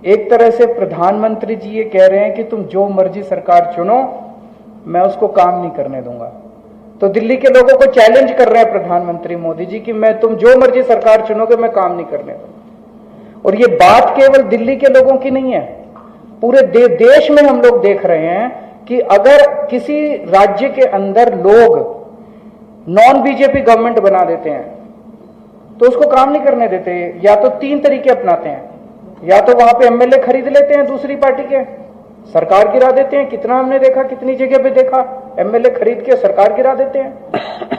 एक तरह से प्रधानमंत्री जी ये कह रहे हैं कि तुम जो मर्जी सरकार चुनो, मैं उसको काम नहीं करने दूंगा। तो दिल्ली के लोगों को चैलेंज कर रहे हैं प्रधानमंत्री मोदी जी कि मैं तुम जो मर्जी सरकार चुनोगे मैं काम नहीं करने दूंगा। और ये बात केवल दिल्ली के लोगों की नहीं है, पूरे देश में हम लोग देख रहे हैं कि अगर किसी राज्य के अंदर लोग नॉन बीजेपी गवर्नमेंट बना देते हैं तो उसको काम नहीं करने देते। या तो 3 तरीके अपनाते हैं, या तो वहां पे एमएलए खरीद लेते हैं दूसरी पार्टी के, सरकार गिरा देते हैं। कितना हमने देखा, कितनी जगह पे देखा, एमएलए खरीद के सरकार गिरा देते हैं।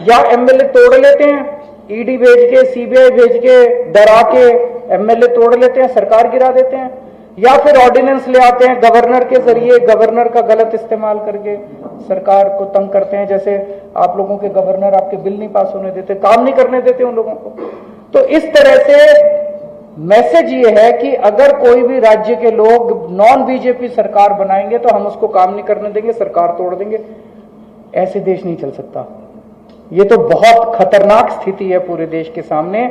या एमएलए तोड़ लेते हैं, ईडी भेज के, सीबीआई भेज के, डरा के एमएलए तोड़ लेते हैं, सरकार गिरा देते हैं। या फिर ऑर्डिनेंस ले आते हैं गवर्नर के जरिए, गवर्नर का गलत इस्तेमाल करके सरकार को तंग करते हैं। जैसे आप लोगों के गवर्नर आपके बिल नहीं पास होने देते, काम नहीं करने देते उन लोगों को। तो इस तरह से मैसेज ये है कि अगर कोई भी राज्य के लोग नॉन बीजेपी सरकार बनाएंगे तो हम उसको काम नहीं करने देंगे, सरकार तोड़ देंगे। ऐसे देश नहीं चल सकता। ये तो बहुत खतरनाक स्थिति है पूरे देश के सामने।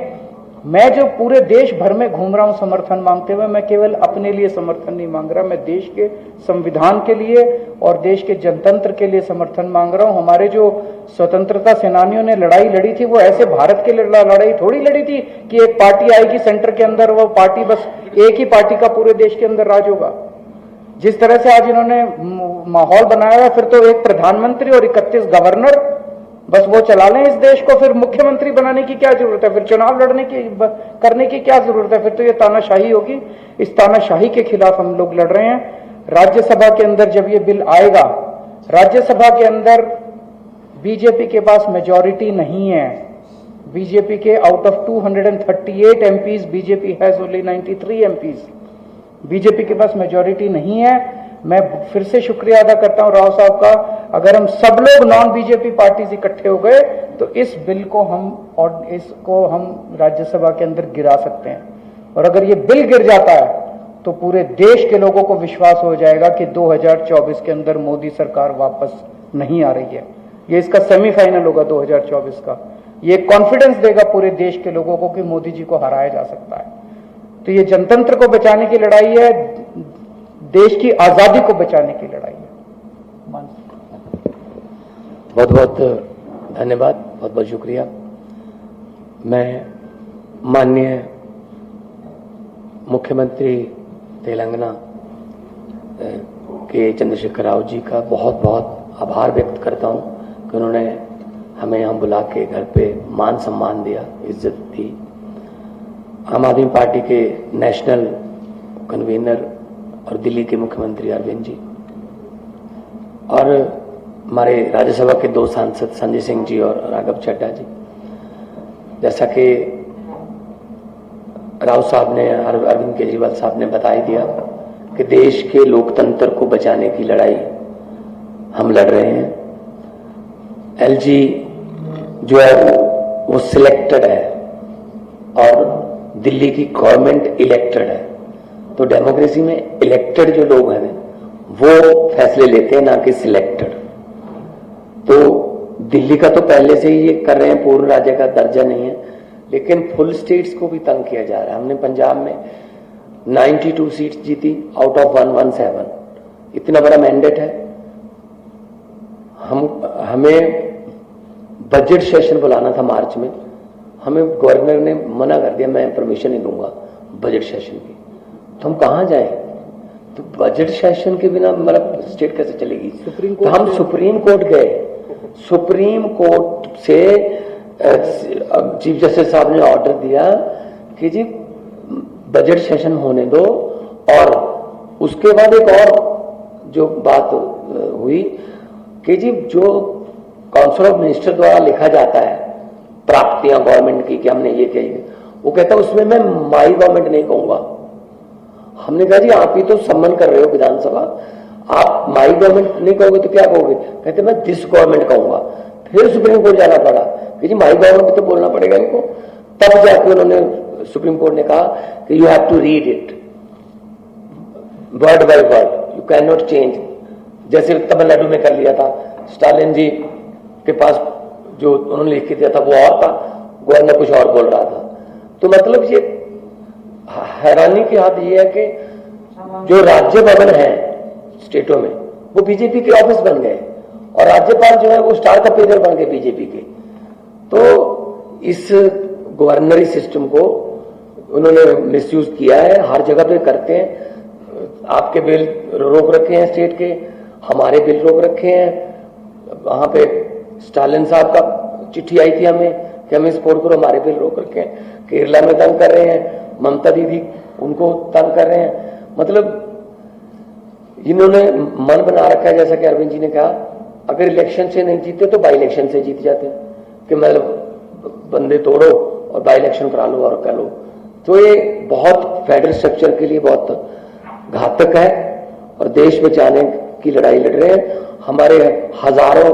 मैं जो पूरे देश भर में घूम रहा हूं समर्थन मांगते हुए, मैं केवल अपने लिए समर्थन नहीं मांग रहा, मैं देश के संविधान के लिए और देश के जनतंत्र के लिए समर्थन मांग रहा हूं। हमारे जो स्वतंत्रता सेनानियों ने लड़ाई लड़ी थी वो ऐसे भारत के लिए लड़ाई थोड़ी लड़ी थी कि एक पार्टी आएगी सेंटर के अंदर, वो पार्टी बस एक ही पार्टी का पूरे देश के अंदर राज होगा। जिस तरह से आज इन्होंने माहौल बनाया है, फिर तो एक प्रधानमंत्री और 31 गवर्नर बस वो चला लें इस देश को, फिर मुख्यमंत्री बनाने की क्या जरूरत है, फिर चुनाव लड़ने की करने की क्या जरूरत है, फिर तो ये तानाशाही होगी। इस तानाशाही के खिलाफ हम लोग लड़ रहे हैं। राज्यसभा के अंदर जब ये बिल आएगा, राज्यसभा के अंदर बीजेपी के पास मेजॉरिटी नहीं है। बीजेपी के out of 238 MPs, BJP has only 93 MPs. BJP के पास मेजॉरिटी नहीं है। मैं फिर से शुक्रिया अदा करता हूं राव साहब का। अगर हम सब लोग नॉन बीजेपी पार्टीज इकट्ठे हो गए तो इस बिल को हम राज्यसभा के अंदर गिरा सकते हैं। और अगर ये बिल गिर जाता है तो पूरे देश के लोगों को विश्वास हो जाएगा कि 2024 के अंदर मोदी सरकार वापस नहीं आ रही है। ये इसका सेमीफाइनल होगा 2024 का। ये कॉन्फिडेंस देगा पूरे देश के लोगों को कि मोदी जी को हराया जा सकता है। तो ये जनतंत्र को बचाने की लड़ाई है, देश की आजादी को बचाने की लड़ाई है। बहुत बहुत धन्यवाद, बहुत बहुत शुक्रिया। मैं माननीय मुख्यमंत्री तेलंगाना के चंद्रशेखर राव जी का बहुत बहुत आभार व्यक्त करता हूं कि उन्होंने हमें यहाँ बुला के घर पे मान सम्मान दिया, इज्जत दी। आम आदमी पार्टी के नेशनल कन्वीनर और दिल्ली के मुख्यमंत्री अरविंद जी और हमारे राज्यसभा के 2 सांसद संजय सिंह जी और राघव चड्ढा जी, जैसा कि राव साहब ने, अरविंद केजरीवाल साहब ने बता ही दिया कि देश के लोकतंत्र को बचाने की लड़ाई हम लड़ रहे हैं। एलजी जो है वो सिलेक्टेड है और दिल्ली की गवर्नमेंट इलेक्टेड है। तो डेमोक्रेसी में इलेक्टेड जो लोग हैं वो फैसले लेते हैं, ना कि सिलेक्टेड। तो दिल्ली का तो पहले से ही ये कर रहे हैं, पूर्ण राज्य का दर्जा नहीं है, लेकिन फुल स्टेट्स को भी तंग किया जा रहा है। हमने पंजाब में 92 सीट्स जीती आउट ऑफ 117। इतना बड़ा मैंडेट है। हमें बजट सेशन बुलाना था मार्च में, हमें गवर्नर ने मना कर दिया, मैं परमिशन नहीं दूंगा बजट सेशन की। तो हम कहां जाएं? तो बजट सेशन के बिना मतलब स्टेट कैसे चलेगी? तो हम सुप्रीम कोर्ट गए। सुप्रीम कोर्ट से चीफ जस्टिस साहब ने ऑर्डर दिया कि जी बजट सेशन होने दो। और उसके बाद एक और जो बात हुई कि जी जो काउंसिल ऑफ मिनिस्टर द्वारा लिखा जाता है प्राप्तियां गवर्नमेंट की कि हमने ये कही, वो कहता है उसमें मैं माई गवर्नमेंट नहीं कहूंगा। हमने कहा जी आप ही तो सम्मान कर रहे हो विधानसभा, आप माई गवर्नमेंट नहीं कहोगे तो क्या कहोगे? कहते मैं दिस गवर्नमेंट कहूंगा। फिर सुप्रीम कोर्ट जाना पड़ा कि जी माई गवर्नमेंट तो बोलना पड़ेगा इनको। तब जाके उन्होंने, सुप्रीम कोर्ट ने कहा कि you have to read it word by word, you can not change. जैसे तमिलनाडु में कर लिया था, स्टालिन जी के पास जो उन्होंने लिख के दिया था वो और था, गवर्नर कुछ और बोल रहा था। तो मतलब ये हैरानी की बात यह है कि जो राज्य भवन है स्टेटों में वो बीजेपी के ऑफिस बन गए और राज्यपाल जो है वो स्टार का पेजर बन गए बीजेपी के। तो इस गवर्नरी सिस्टम को उन्होंने मिसयूज किया है, हर जगह पे करते हैं। आपके बिल रोक रखे हैं स्टेट के, हमारे बिल रोक रखे हैं। वहां पे स्टालिन साहब का चिट्ठी आई थी हमें कि हमें सपोर्ट करो, हमारे बिल रोक रखे हैं। केरला में तंग कर रहे हैं, ममता दीदी उनको तंग कर रहे हैं। मतलब इन्होंने मन बना रखा है, जैसा कि अरविंद जी ने कहा, अगर इलेक्शन से नहीं जीते तो बाई इलेक्शन से जीत जाते हैं कि मतलब बंदे तोड़ो और बाई इलेक्शन करा लो और कर लो। तो ये बहुत फेडरल स्ट्रक्चर के लिए बहुत घातक है और देश बचाने की लड़ाई लड़ रहे हैं। हमारे हजारों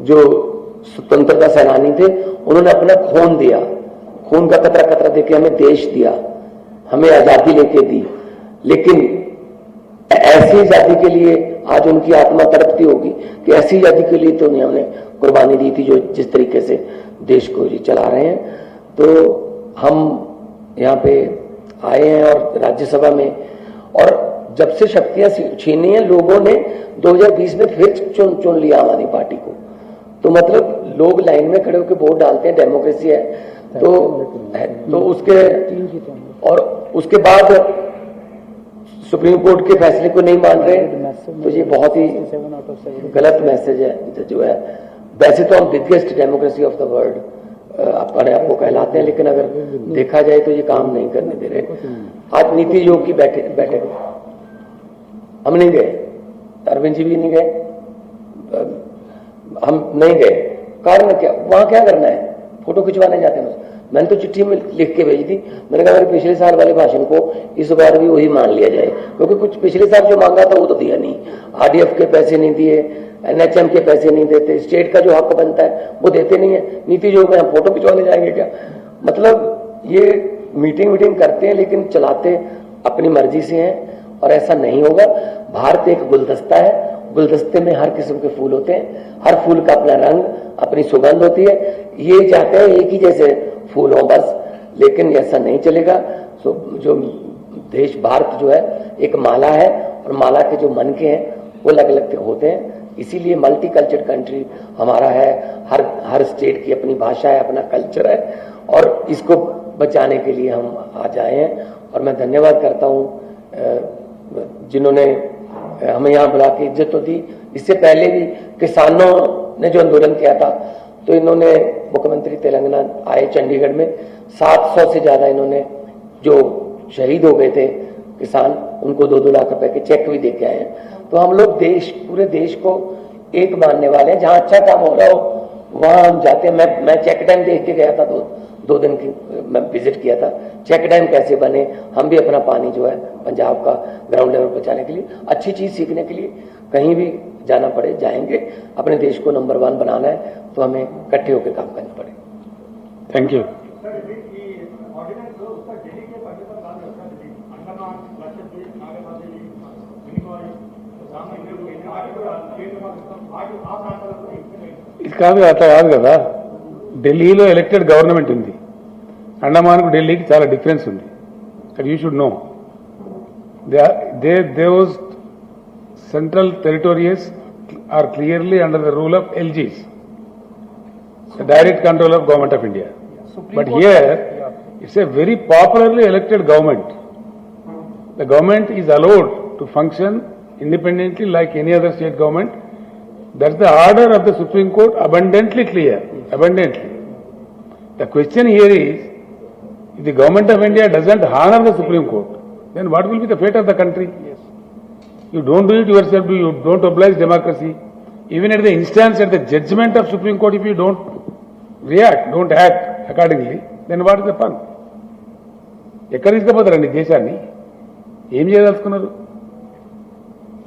जो स्वतंत्रता सेनानी थे उन्होंने अपना खून दिया, खून का कतरा कतरा देके हमें देश दिया, हमें आजादी लेके दी। लेकिन ऐसी आजादी के लिए आज उनकी आत्मा तड़पती होगी कि ऐसी आजादी के लिए तो नहीं हमने कुर्बानी दी थी जो जिस तरीके से देश को चला रहे हैं। तो हम यहाँ पे आए हैं और राज्यसभा में, और जब से शक्तियां छीनी हैं लोगों ने 2020 में फिर चुन लिया आम आदमी पार्टी को। तो मतलब लोग लाइन में खड़े होकर वोट डालते हैं, डेमोक्रेसी है। तो उसके बाद सुप्रीम कोर्ट के फैसले को नहीं मान रहे, तो ये बहुत ही गलत मैसेज है जो है। वैसे तो हम biggest democracy of the world अपने आप को कहलाते हैं, लेकिन अगर देखा जाए तो ये काम नहीं करने दे रहे। आज नीति आयोग की बैठे हम नहीं गए, अरविंद जी भी नहीं गए, हम नहीं गए। कारण क्या, वहां क्या करना है, फोटो खिंचवाने जाते हैं। मैंने तो चिट्ठी में लिख के भेजी थी, मैंने कहा मेरे पिछले साल वाले भाषण को इस बार भी वही मान लिया जाए, क्योंकि कुछ पिछले साल जो मांगा था वो तो दिया नहीं। आरडीएफ के पैसे नहीं दिए, एनएचएम के पैसे नहीं देते, स्टेट का जो हक बनता है वो देते नहीं है। नीति आयोग में हम फोटो खिंचवाने जाएंगे क्या? मतलब ये मीटिंग करते हैं लेकिन चलाते अपनी मर्जी से हैं, और ऐसा नहीं होगा। भारत एक गुलदस्ता है, गुलदस्ते में हर किस्म के फूल होते हैं, हर फूल का अपना रंग, अपनी सुगंध होती है। ये चाहते हैं एक ही जैसे फूल हो बस, लेकिन ऐसा नहीं चलेगा। तो जो देश भारत जो है एक माला है, और माला के जो मन के हैं वो अलग अलग होते हैं। इसीलिए मल्टी कल्चर कंट्री हमारा है, हर स्टेट की अपनी भाषा है, अपना कल्चर है, और इसको बचाने के लिए हम आज आए हैं। और मैं धन्यवाद करता हूँ जिन्होंने हमें यहाँ बुला के इज्जत तो दी। इससे पहले भी किसानों ने जो आंदोलन किया था, तो इन्होंने मुख्यमंत्री तेलंगाना आए चंडीगढ़ में, 700 से ज्यादा इन्होंने जो शहीद हो गए थे किसान, उनको 2-2 लाख रुपए के चेक भी देके आए हैं। तो हम लोग पूरे देश को एक मानने वाले हैं। जहां अच्छा काम हो रहा हो वहां हम जाते हैं। मैं चेक डैम देख के गया था, 2 दिन की मैं विजिट किया था। चेक डैम कैसे बने, हम भी अपना पानी जो है पंजाब का ग्राउंड लेवल पहुंचाने के लिए, अच्छी चीज सीखने के लिए कहीं भी जाना पड़े जाएंगे। अपने देश को नंबर 1 बनाना है तो हमें इकट्ठे होकर काम करना पड़े। Thank you. ఇది కాదు అట్లా కాదు కదా, ఢిల్లీలో ఎలక్టెడ్ గవర్నమెంట్ ఉంది, అండమాన్కు ఢిల్లీకి చాలా డిఫరెన్స్ ఉంది. You should know those central territories are clearly under the rule of LGs, the direct control of Government of India. But here it's a very popularly elected government. The government is allowed to function independently like any other state government. That's the order of the Supreme Court, abundantly clear, abundantly. The question here is, if the Government of India doesn't honor the Supreme Court, then what will be the fate of the country? Yes. You don't do it yourself, you don't oblige democracy. Even at the instance, at the judgment of Supreme Court, if you don't react, don't act accordingly, then what is the fun? ఎక్కడ తీసుకుపోతారండి దేశాన్ని? ఏం చేయదలుచుకున్నారు?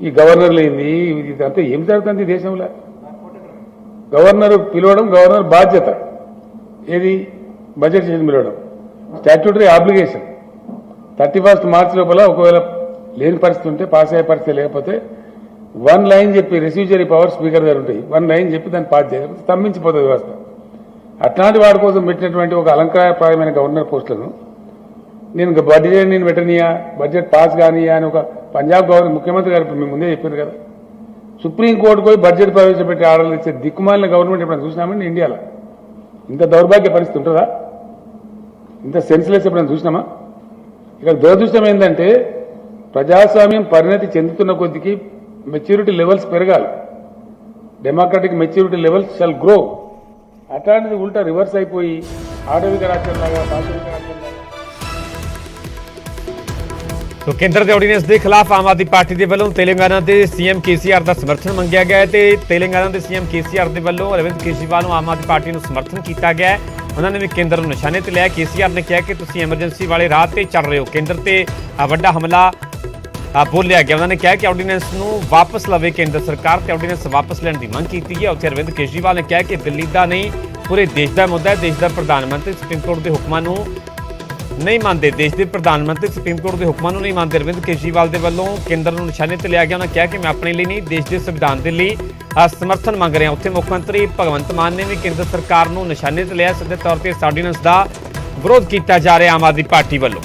ఈ గవర్నర్లు ఏంది, ఇదంతా ఏం జరుగుతుంది దేశంలో? గవర్నర్ పిలవడం గవర్నర్ బాధ్యత, ఏది బడ్జెట్ చేసి పిలవడం స్టాట్యూటరీ ఆబ్లిగేషన్. 31 మార్చి లోపల ఒకవేళ లేని పరిస్థితి ఉంటే, పాస్ అయ్యే పరిస్థితి లేకపోతే 1 లైన్ చెప్పి, రిసీజరీ పవర్ స్పీకర్ గారు ఉంటాయి, 1 లైన్ చెప్పి దాన్ని పాస్ చేయకపోతే స్తంభించిపోతుంది వ్యవస్థ. అట్లాంటి వాడి కోసం పెట్టినటువంటి ఒక అలంకారప్రాయమైన గవర్నర్ పోస్టులను నేను బడ్జెట్ నేను పెట్టనియా, బడ్జెట్ పాస్ కానియా అని ఒక పంజాబ్ గవర్నమెంట్ ముఖ్యమంత్రి గారు మీ ముందే చెప్పారు కదా. సుప్రీంకోర్టు పోయి బడ్జెట్ ప్రవేశపెట్టి ఆర్డర్లు ఇచ్చే దిక్కుమాలిన గవర్నమెంట్ ఎప్పుడైనా చూసినామండి ఇండియాలో? ఇంత దౌర్భాగ్య పరిస్థితి ఉంటుందా? ఇంత సెన్స్లెస్ ఎప్పుడైనా చూసినామా? ఇక్కడ దురదృష్టం ఏంటంటే ప్రజాస్వామ్యం పరిణతి చెందుతున్న కొద్దికి మెచ్యూరిటీ లెవెల్స్ పెరగాలి. Democratic maturity levels shall grow. అట్లాంటిది ఉల్టా రివర్స్ అయిపోయి ఆటవిక రాజ్యంలాగా పాశవిక రాజ్యంలాగా. तो केंद्र के ऑर्ਡੀਨੈਂਸ के खिलाफ आम आदमी पार्टी के वालों तेलंगाना के सीएम केसीआर का समर्थन मंगया गया है। तेलंगाना के सीएम केसीआर के वालों अरविंद केजरीवाल आम आदमी पार्टी को समर्थन किया गया है। उन्होंने भी केंद्र को निशाने ते लिया। केसीआर ने कहा कि तुम एमरजेंसी वाले राह पर चल रहे हो। केंद्र से वड्डा हमला बोलिया गया। उन्होंने कहा कि ऑर्ਡੀਨੈਂਸ को वापस लवे केंद्र सरकार, तो ऑर्ਡੀਨੈਂਸ वापस लेने की मंग की है। उत्थे अरविंद केजरीवाल ने कहा कि दिल्ली का नहीं पूरे देश का मुद्दा है। देश का प्रधानमंत्री सुप्रीम कोर्ट के हुक्मां नूं नहीं मानते। देश के प्रधानमंत्री सुप्रीम कोर्ट के हुक्मां नूं नहीं मानते। अरविंद केजरीवाल के वालों केंद्र को निशाने ते लिया गया। उन्होंने कहा कि मैं अपने लिए नहीं देश के संविधान के लिए समर्थन मंग रहा। उत्थे मुख्यमंत्री भगवंत मान ने भी केंद्र सरकार को निशाने ते लिया। सीधे तौर पर इस ऑर्ਡੀਨੈਂਸ का विरोध किया जा रहा आम आदमी पार्टी वालों।